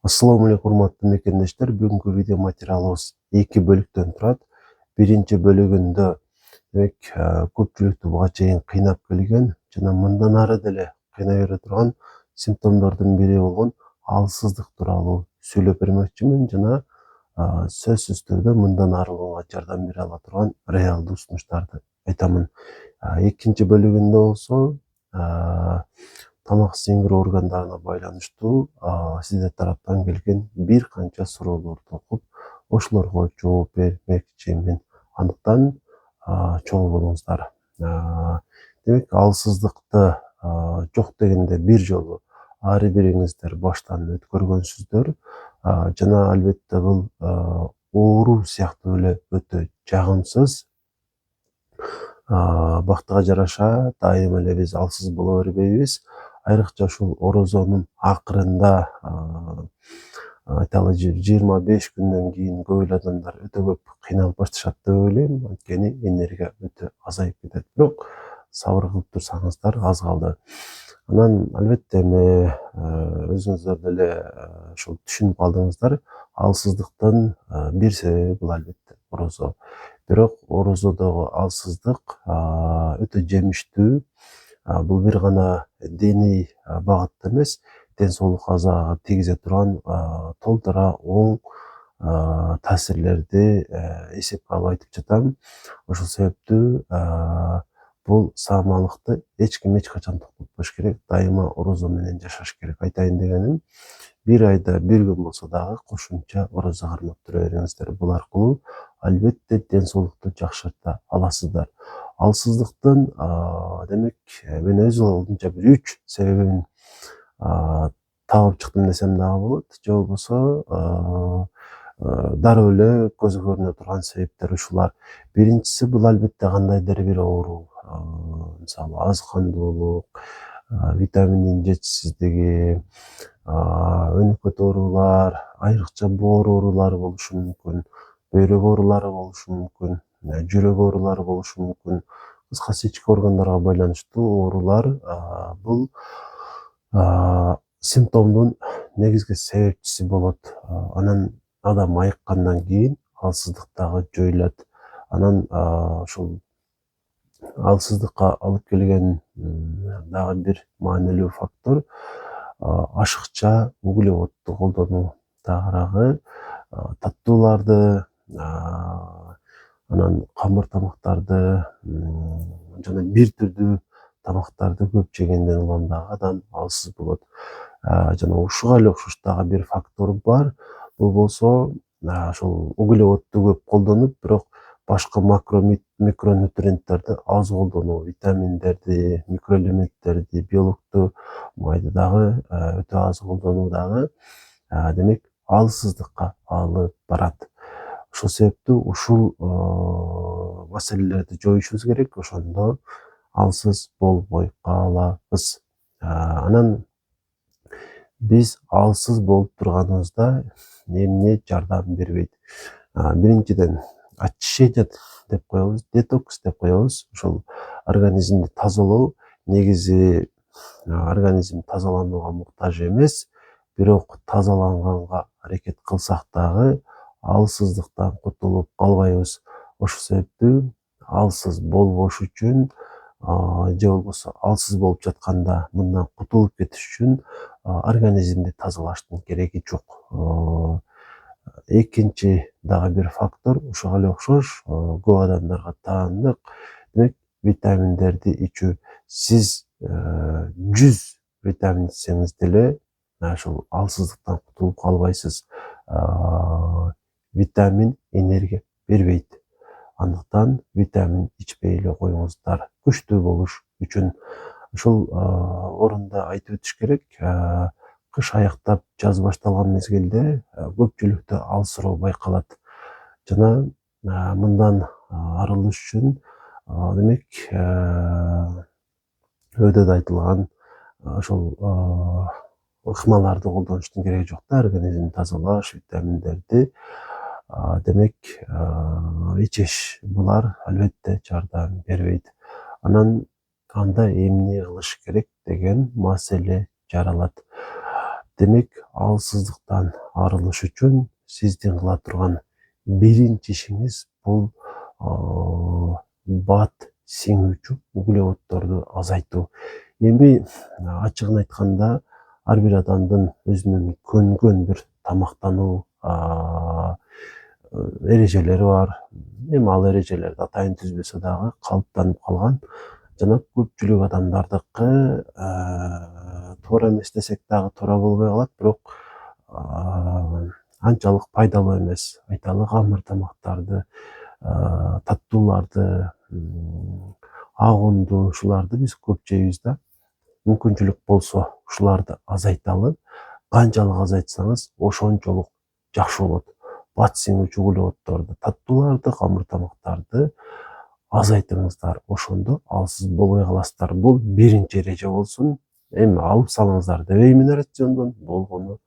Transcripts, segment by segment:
Assalamu alaikum урматтуу мекендештер. Бүгүнкү видео материалыбыз 2 бөлүктөн турат. Биринчи бөлүгүндө демек көпчүлүктү буга чейин кыйнап келген жана мындан ары деле кыйнай бере турган симптомдордун бири болгон алсыздык тууралуу сүйлөп бермекчимин жана сөзсүз түрдө мындан арылууга жардам бере ала турган реалдуу сунуштарды айтамын. Экинчи бөлүгүндө болсо тамак сиңирүү органдарына байланыштуу сиздер тараптан келген бир канча суроолорду окуп, ошолорго жооп бермекчимин. Андыктан чогуу болуңуздар. Демек, алсыздыкты жок дегенде бир жолу ар бириңиздер баштан өткөргөнсүздөр жана албетте бул оору сыяктуу эле өтө жагымсыз. Бактыга жараша дайыма эле биз алсыз боло бербейбиз. Айрыкча ушул орозонун акырында айталы 25 күндөн кийин көп эле адамдар өтө көп кыйналып башташат деп ойлойм. Анткени энергия өтө азайып кетет. Бирок сабыр кылып турсаңыздар аз калды. Анан албетте эми өзүңүздөр деле ушул түшүнүп калдыңыздар. Алсыздыктын бир себеби бул албетте орозо. Бирок орозодогу алсыздык өтө жемиштүү. Бул бир гана диний багытта эмес, ден соолукка зарар тийгизе турган толтура оң таасирлерди эсепке алып айтып жатам. Ошол себептүү бул саамалыкты эч ким эч качан токтотпош керек. Дайыма орозо менен жашаш керек. Айтайын дегеним, бир айда бир күн болсо дагы кошумча орозо кармап тура бериңиздер. Бул аркылуу албетте ден соолукту жакшырта аласыздар. Алсыздыктын демек мен өз алдынча бир 3 себебин табып чыктым десем дагы болот. Же болбосо дароо эле көзгө көрүнө турган себептер ушулар. Биринчиси бул албетте кандайдыр бир оору, мисалы аз кандуулук, витаминдин жетишсиздиги, өнөкөт оорулар, айрыкча боор оорулары болушу мүмкүн, бөйрөк оорулары болушу мүмкүн, жүрөк оорулары болушу мүмкүн. Кыскасы ички органдарга байланыштуу оорулар бул симптомдун негизги себепчиси болот. Анан адам айыккандан кийин алсыздык дагы жоюлат. Анан ушул алсыздыкка алып келген дагы бир маанилүү фактор ашыкча углеводду колдонуу. Дагыраагы таттууларды, анан камыр тамактарды жана бир түрдүү тамактарды көп жегенден улам дагы адам алсыз болот. Жана ушуга эле окшош дагы бир фактор бар. Бул болсо ошол углеводду көп колдонуп, бирок башка микронутриенттерди аз колдонуу, витаминдерди, микроэлементтерди, белокту, майды дагы өтө аз колдонуу дагы демек алсыздыкка алып барат. Ошол себептүү ушул маселелерди жоюшубуз керек. Ошондо алсыз болбой калабыз. Анан биз алсыз болуп турганыбызда эмне жардам бербейт? Биринчиден очищение деп коебуз, детокс деп коебуз. Ошол организмди тазалоо. Негизи организм тазаланууга муктаж эмес, бирок тазаланганга аракет кылсак дагы алсыздыктан кутулуп калбайбыз. Ошол себептүү алсыз болбош үчүн же болбосо алсыз болуп жатканда мындан кутулуп кетиш үчүн организмди тазалаштын кереги жок. Экинчи дагы бир фактор ушуга эле окшош, көп адамдарга таандык. Демек, витаминдерди ичүү. Сиз 100 витамин ичсеңиз деле ушул алсыздыктан кутулуп калбайсыз. Витамин энергия бербейт. Андыктан витамин ичпей эле коюңуздар. Күчтүү болуш үчүн. Ушул орунда айтып өтүш керек, кыш аяктап жаз башталган мезгилде көпчүлүктө алсыроо байкалат. Жана мындан арылыш үчүн демек өйдө да айтылган ошол ыкмаларды колдонуштун кереги жок да. Организмди тазалаш, витаминдерди демек ичиш. Булар албетте жардам бербейт. Анан анда эмне кылыш керек деген маселе жаралат. Демек, алсыздыктан арылыш үчүн сиздин кыла турган биринчи ишиңиз бул бат сиңүүчү углеводдорду азайтуу. Эми ачыгын айтканда, ар бир адамдын өзүнүн көнгөн бир тамактануу эрежелери бар. Эми ал эрежелерди атайын түзбөсө дагы калыптанып калган. Жана көпчүлүк адамдардыкы туура эмес десек дагы туура болбой калат, бирок анчалык пайдалуу эмес. Айталы, камыр тамактарды, таттууларды, ак унду, ушуларды биз көп жейбиз да. Мүмкүнчүлүк болсо ушуларды азайталы. Канчалык азайтсаңыз, ошончолук жакшы болот. Бат сиңүүчү углеводдорду, таттууларды, камыр тамактарды азайтыңыздар. Ошондо алсыз болбой каласыздар. Бул биринчи эреже болсун. Эми алып салыңыздар дебеймин рациондон, болгону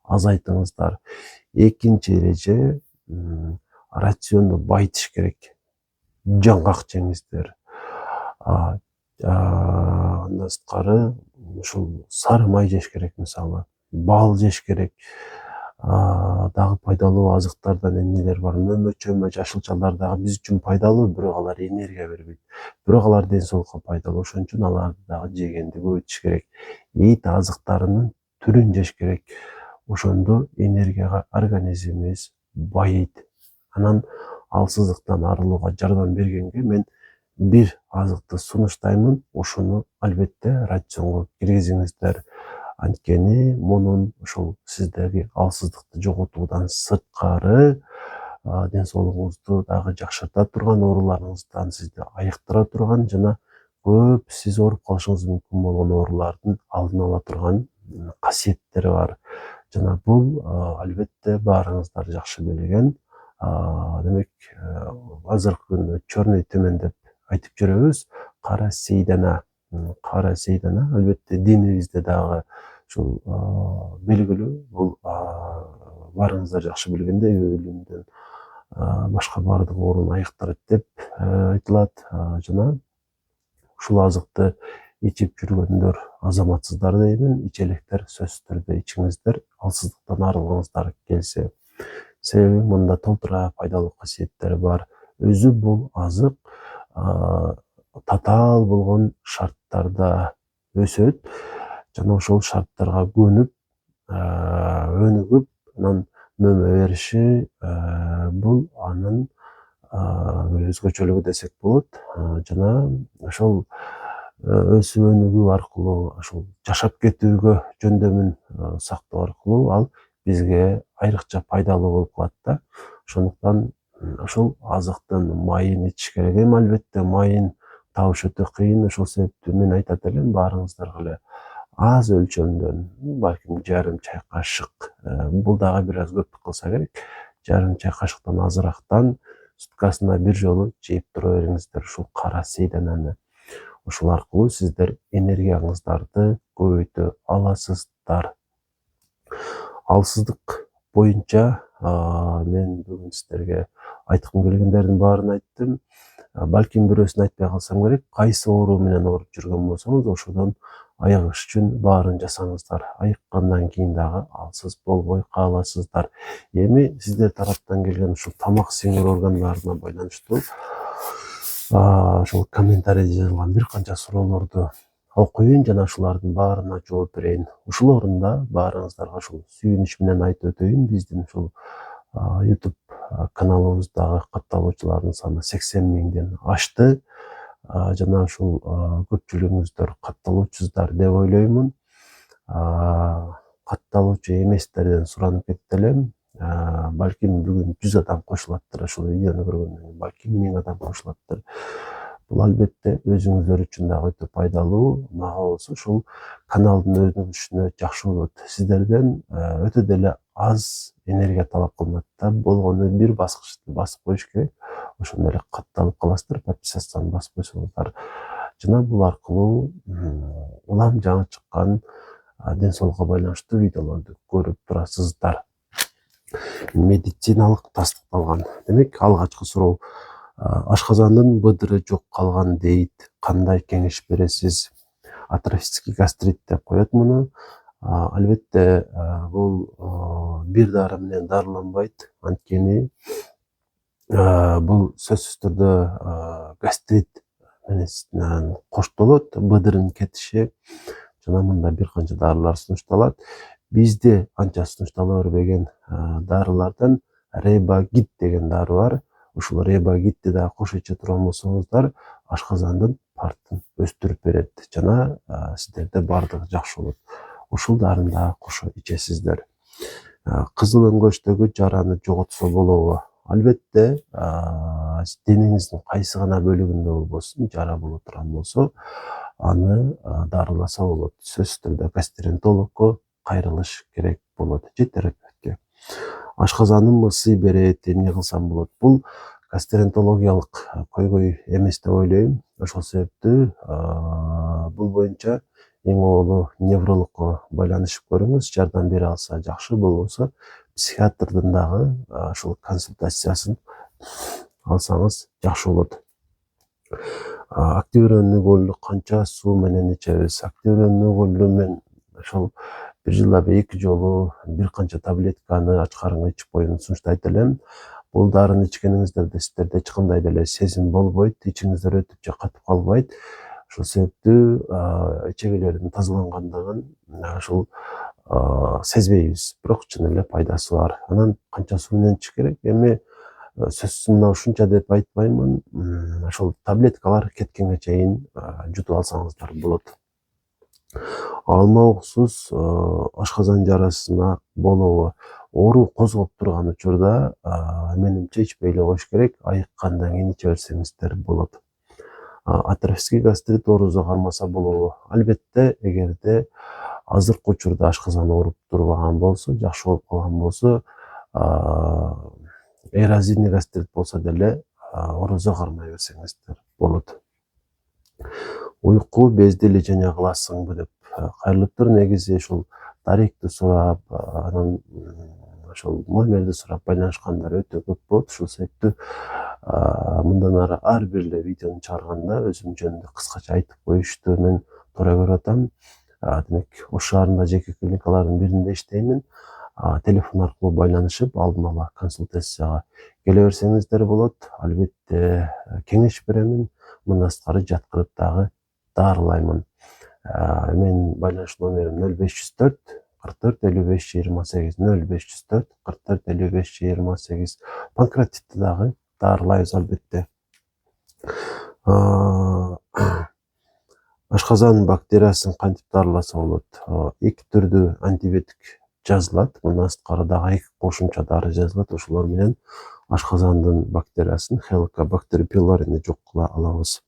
азайтыңыздар. Экинчи эреже, рационду байытыш керек. Жаңгак жеңиздер. Андан сырткары ушул сары май жеш керек, мисалы, бал жеш керек. Дагы пайдалуу азыктардан эмнелер бар? Мөмө, чөмө, жашылчалар дагы биз үчүн пайдалуу, бирок алар энергия бербейт. Бирок алар ден соолукка пайдалуу. Ошон үчүн аларды дагы жегенди көбөйтүш керек. Эт азыктарынын түрүн жеш керек. Ошондо энергияга организмибиз байыйт. Анан алсыздыктан арылууга жардам бергенге мен бир азыкты сунуштаймын. Ошону албетте рационго киргизиңиздер. Анткени мунун ушул сиздерги алсыздыкты жоготуудан сырткары ден соолугуңузду дагы жакшырта турган, ооруларыңыздан сизди айыктыра турган жана көп сиз ооруп калышыңыз мүмкүн болгон оорулардын алдын ала турган касиеттери бар. Жана бул албетте баарыңыздар жакшы билген. Демек, азыркы күндө черный түмөн деп айтып жүрөбүз. Кара сейдана. Кара сейдана албетте динибизде дагы ушул белгилүү. Бул баарыңыздар жакшы билгендей, өлүмдөн башка баардык ооруну айыктырат деп айтылат. Жана ушул азыкты ичип жүргөндөр азаматсыздар деймин. Ичеликтер сөзсүз түрдө ичиңиздер, алсыздыктан арылгыңыздар келсе. Себеби мында толтура пайдалуу касиеттери бар. Өзү бул азык татаал болгон шарттарда өсөт. Жана ошол шарттарга өнүгүп, анан мөмө бериши бул анын өзгөчөлүгү десек болот. Жана ошол өсүп өнүгүү аркылуу ошол жашап кетүүгө жөндөмүн сактоо аркылуу ал бизге айрыкча пайдалуу болуп калат да. Ошондуктан ошол азыктын майын ичиш керек. Эми албетте майын табыш өтө кыйын. Ошол себептен мен айтат элем, баарыңыздарга эле аз өлчөмдөн, балким жарым чай кашык, бул дагы бир аз көптүк кылса керек. Жарым чай кашыктан азырактан суткасына бир жолу жеп тура бериңиздер ушул кара сейдананы. Ошол аркылуу сиздер энергияңыздарды көбөйтө аласыздар. Алсыздык боюнча мен бүгүн сиздерге айткым келгендердин баарын айттым. Балким бирөөсүн айтпай калсам керек. Кайсы оору менен ооруп жүргөн болсоңуз, ошодон айыгыш үчүн баарын жасаңыздар. Айыккандан кийин дагы алсыз болбой каласыздар. Эми сиздер тараптан келген ушул тамак сиңир органдарына байланыштуу ошол комментарийде жазылган бир канча суроолорду окуйын жана ушулардын баарына жооп берейин. Ушул орунда баарыңыздарга ушул сүйүнүч менен айтып өтөйүн. Биздин ушул YouTube каналыбыздагы катталуучулардын саны 80 миңден ашты. Жана ушул көпчүлүгүңүздөр катталуучусуздар деп ойлоймун. Катталуучу эместерден суранып кетти элем. Балким бүгүн 100 адам кошулаттыр, ушул видеону көргөндөн кийин балким 1000 адам кошулаттыр. Бул албетте өзүңүздөр үчүн дагы өтө пайдалуу. Мага болсо ушул каналдын өнүгүшүнө жакшы болот. Сиздерден өтө деле аз энергия талап кылынат да, болгону бир баскычты басып коюш керек. Ошондо эле катталып каласыздар, подписаться басып койсоңуздар. Жана бул аркылуу улам жаңы чыккан ден соолукка байланыштуу видеолорду көрүп турасыздар. Медициналык тастыкталган. Демек, алгачкы суроо: ашказандын быдыры жок калган дейт. Кандай кеңеш бересиз? Атрофический гастрит деп коет муну. Албетте бул бир дары менен дарыланбайт. Анткени бул сөзсүз түрдө гастрит менен коштолот, быдырын кетиши жана мында бир канча дарылар сунушталат. Бизде анча сунуштала бербеген дарылардан ребагит деген дары бар. Ушул ребагитти да кошо иче турган болсоңуздар ашказандын партын өстүрүп берет жана сиздерде баардыгы жакшы болот. Ушул дарыны да кошо ичесиздер. Кызыл өңгөчтөгү жараны жоготсо болобу? Албетте денеңиздин кайсы гана бөлүгүндө болбосун жара боло турган болсо аны дарыласа болот. Сөзсүз түрдө гастроэнтологко кайрылыш керек болот же терапевтке. Ашказаным ысый берет, эмне кылсам болот? Бул гастроэнтологиялык көйгөй эмес деп ойлойм. Ошол себептүү бул боюнча эң оолу неврологко байланышып көрүңүз, жардам бере алса жакшы, болбосо психиатрдын дагы ушул консультациясын алсаңыз жакшы болот. Активированный уголь канча суу менен ичебиз? Активированный уголь мен ошол бир жылда 2 жолу бир канча таблетканы ач карынга ичип коюуну сунуштайт элем. Бул дарыны ичкениңиздерде сиздерде эч кандай деле сезим болбойт, ичиңиздер өтүп же катып калбайт. Ошол себептүү ичегилердин тазалангандыгын ушул сезбейбиз, бирок чын эле пайдасы бар. Анан канча суу менен ичиш керек? Эми сөзсүз мына ушунча деп айтпаймын. Ошол таблеткалар кеткенге чейин жутуп алсаңыздар болот. Алма уксус ашказан жарасына болобу? Оору козгоп турган учурда менимче ичпей эле коюш керек. Айыккандан кийин иче берсеңиздер болот. Атрофический гастрит оорусу кармаса болобу? Албетте, эгерде азыркы учурда ашказан ооруп турбаган болсо, жакшы болуп калган болсо, эрозивный гастрит болсо деле оорусу кармай берсеңиздер болот. Уйку бездили жана кыласыңбы деп кайрылыптыр. Негизи ушул даректи сурап, анан ошол номерди сурап байланышкандар өтө көп болот. Ушул себептүү мындан ары ар бир эле видеону чыгарганда өзүм жөнүндө кыскача айтып коюшту мен туура көрүп атам. Демек, Ош шаарында жеке клиникалардын биринде иштеймин. Телефон аркылуу байланышып, алдын ала консультацияга келе берсеңиздер болот. Албетте, кеңеш беремин. Мындан сырткары жаткырып дагы дарылаймын. Менин байланыш номерим 0504 44 55 28 0504 44 55 28. Панкреатитти дагы дарылайбыз албетте. Ашказан бактериясын кантип дарыласа болот? 2 түрдүү антибиотик жазылат. Мындан сырткары дагы 2 кошумча дары жазылат. Ошолор менен ашказандын бактериясын Helicobacter pylori жок кыла алабыз.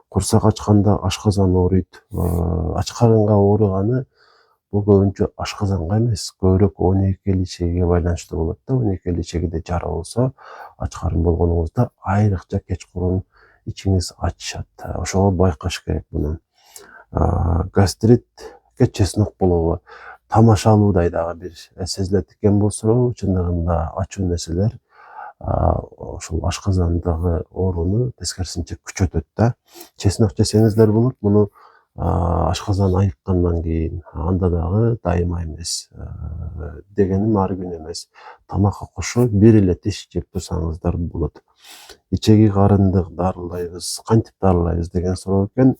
Курсак ачканда ашказан ооруйт. Ач карынга ооруганы бул көбүнчө ашказанга эмес, көбүрөөк 12 ичегиге байланыштуу болот да. 12 ичегиде жара болсо, ач карын болгонуңузда айрыкча кечкурун ичиңиз ачышат. Ошого байкаш керек муну. Гастритке чеснок болобу? Тамашалуудай дагы бир сезилет экен бул суроо. Чындыгында ачуу нерселер ошол ашказандагы ооруну тескерисинче күчөтөт да. Чеснок жесеңиздер болот. Муну ашказан айыккандан кийин, анда дагы дайыма эмес, дегеним ар күн эмес, тамакка кошо бир эле тиш жеп турсаңыздар болот. Ичеги карынды дарылайбыз, кантип дарылайбыз деген суроо экен.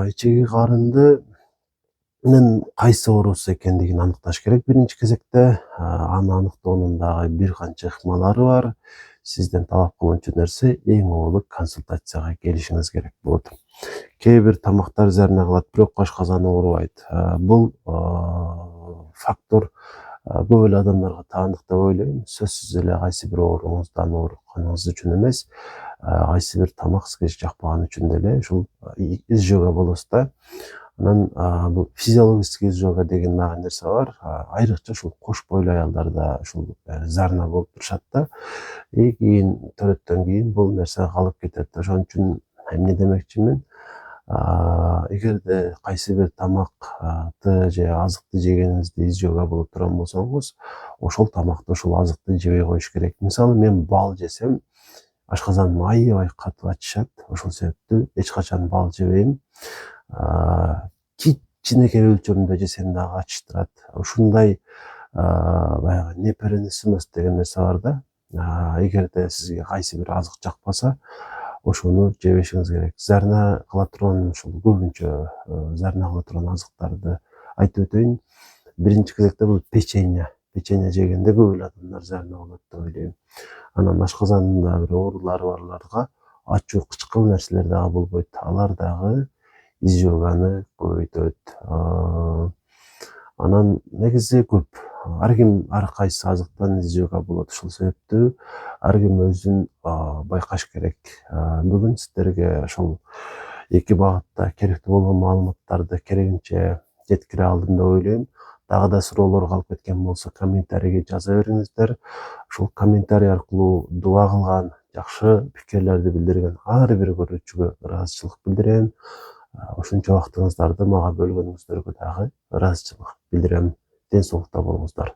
Ичеги карынды мен кайсы оорусу экендигин аныкташ керек биринчи кезекте. Аны аныктоонун дагы бир канча ыкмалары бар. Сизден талап кылынчу нерсе эң оолу консультацияга келишиңиз керек болот. Кээ бир тамактар зарына кылат, бирок ашказан оорубайт. Бул фактор көп эле адамдарга таандык деп ойлойм. Сөзсүз эле кайсы бир ооруңуздан оорукканыңыз үчүн эмес, кайсы бир тамак сизге жакпаган үчүн деле ушул изжога болосуз да. Анан бул физиологический изжога деген дагы нерсе бар. Айрыкча ушул кош бойлуу аялдарда ушул зарна болуп турушат да. Кийин төрөттөн кийин бул нерсе калып кетет. Ошон үчүн эмне демекчимин? Эгерде кайсы бир тамакты же азыкты жегениңизде изжога болуп турган болсоңуз, ошол тамакты, ошол азыкты жебей коюш керек. Мисалы, мен бал жесем, ашказаным аябай катып ачышат. Ошол себептүү эч качан бал жебейм. Кит кичинекей өлчөмдө жесем дагы ачыштырат. Ушундай баягы непереносимость деген нерсе бар да. Эгерде сизге кайсы бир азык жакпаса, ошону жебешиңиз керек. Зарна кыла турган ушул көбүнчө зарна кыла турган азыктарды айтып өтөйүн. Биринчи кезекте бул печенье. Печенье жегенде көп эле адамдар зарна болот деп ойлойм. Анан ашказанында бир оорулары барларга ачуу, кычкыл нерселер дагы болбойт. Алар дагы изжоганы көбөйтөт. Анан негизи көп. Ар ким ар кайсы азыктан изжога болот. Ошол себептүү ар ким өзүн байкаш керек. Бүгүн сиздерге ошол эки багытта керектүү болгон маалыматтарды керегинче жеткире алдым деп ойлойм. Дагы да суроолор калып кеткен болсо комментарийге жаза бериңиздер. Ушул комментарий аркылуу дуа кылган, жакшы пикирлерди билдирген ар бир көрүүчүгө ыраазычылык билдирем. Ушунча убактыңыздарды мага бөлгөнүңүздөргө дагы ыраазычылык билдирем. Ден соолукта болуңуздар.